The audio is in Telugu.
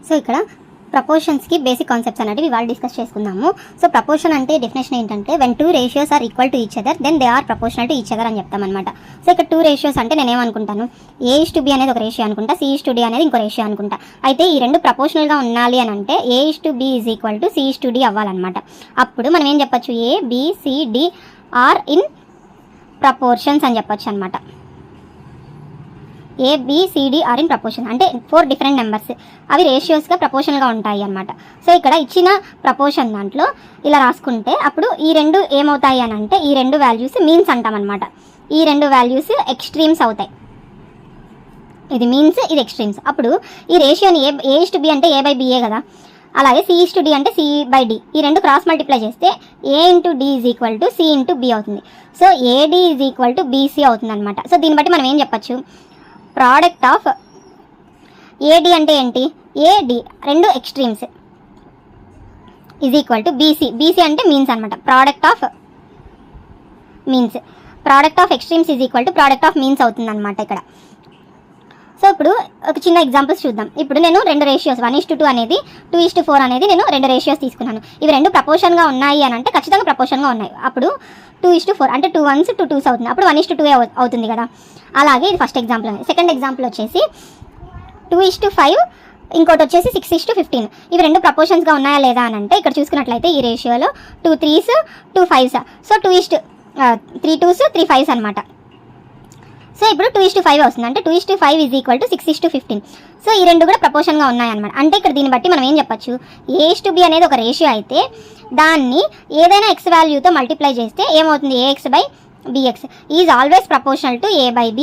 సో ఇక్కడ ప్రపోర్షన్స్కి బేసిక్ కాన్సెప్ట్స్ అనేవి ఇవాళ డిస్కస్ చేసుకుందాము. సో ప్రపోర్షన్ అంటే డెఫినేషన్ ఏంటంటే when two ratios are equal to each other then they are proportional to each other అని చెప్తామన్నమాట. సో ఇక్కడ టూ రేషియోస్ అంటే నేనేమనుకుంటాను, A:B అనేది ఒక రేషియో అనుకుంటా, C:D అనేది ఇంకో రేషియో అనుకుంటా. అయితే ఈ రెండు ప్రపోర్షనల్గా ఉండాలి అని అంటే A:B is equal to C:D అవ్వాలన్నమాట. అప్పుడు మనం ఏం చెప్పచ్చు, ABCD ఆర్ ఇన్ ప్రపోర్షన్స్ అని చెప్పొచ్చు అనమాట. ABCD ఆర్ ఇన్ ప్రపోర్షన్ అంటే 4 డిఫరెంట్ నెంబర్స్, అవి రేషియోస్గా ప్రపోర్షన్గా ఉంటాయి అన్నమాట. సో ఇక్కడ ఇచ్చిన ప్రపోర్షన్ దాంట్లో ఇలా రాసుకుంటే అప్పుడు ఈ రెండు ఏమవుతాయి అని అంటే ఈ రెండు వాల్యూస్ మీన్స్ అంటామన్నమాట. ఈ రెండు వాల్యూస్ ఎక్స్ట్రీమ్స్ అవుతాయి. ఇది మీన్స్, ఇది ఎక్స్ట్రీమ్స్. అప్పుడు ఈ రేషియోని A:B అంటే A/Bఏ కదా, అలాగే C:D అంటే C/D. ఈ రెండు క్రాస్ మల్టిప్లై చేస్తే A:D is equal to C:B అవుతుంది. So AD is equal to BC అవుతుంది అనమాట. సో దీన్ని బట్టి మనం ఏం చెప్పచ్చు, ప్రోడక్ట్ ఆఫ్ AD అంటే ఏంటి, AD రెండు extremes is equal to BC అంటే మీన్స్ అనమాట. Product of means, product of extremes is equal to product of means అవుతుంది అనమాట ఇక్కడ. సో ఇప్పుడు ఒక చిన్న ఎగ్జాంపుల్స్ చూద్దాం. ఇప్పుడు నేను రెండు రేషియోస్ 1:2 అనేది 2:4 అనేది నేను రెండు రేషియోస్ తీసుకున్నాను. ఇవి రెండు ప్రపోర్షన్గా ఉన్నాయి అని అంటే ఖచ్చితంగా ప్రపోర్షన్గా ఉన్నాయి. అప్పుడు 2:4 అంటే 2 1s 2 2s అవుతుంది. అప్పుడు 1:2 అవుతుంది కదా. అలాగే ఇది ఫస్ట్ ఎగ్జాంపుల్. సెకండ్ ఎగ్జాంపుల్ వచ్చేసి 2:5, ఇంకోటి వచ్చేసి 6:15. ఇవి రెండు ప్రపోర్షన్స్గా ఉన్నాయా లేదా అని అంటే ఇక్కడ చూసుకున్నట్లయితే ఈ రేషియోలో 2 3s 2 5s. So 3 2s 3 5s అనమాట. సో ఇప్పుడు 2:5 వస్తుంది. అంటే 2:5 ఈజ్ ఈక్వల్ టు 6:15. సో ఈ రెండు కూడా ప్రపోర్షన్గా ఉన్నాయన్నమాట. అంటే ఇక్కడ దీన్ని బట్టి మనం ఏం చెప్పచ్చు, A:B అనేది ఒక రేషియో అయితే దాన్ని ఏదైనా x వాల్యూతో మల్టిప్లై చేస్తే ఏమవుతుంది, AX/BX is always proportional to A/B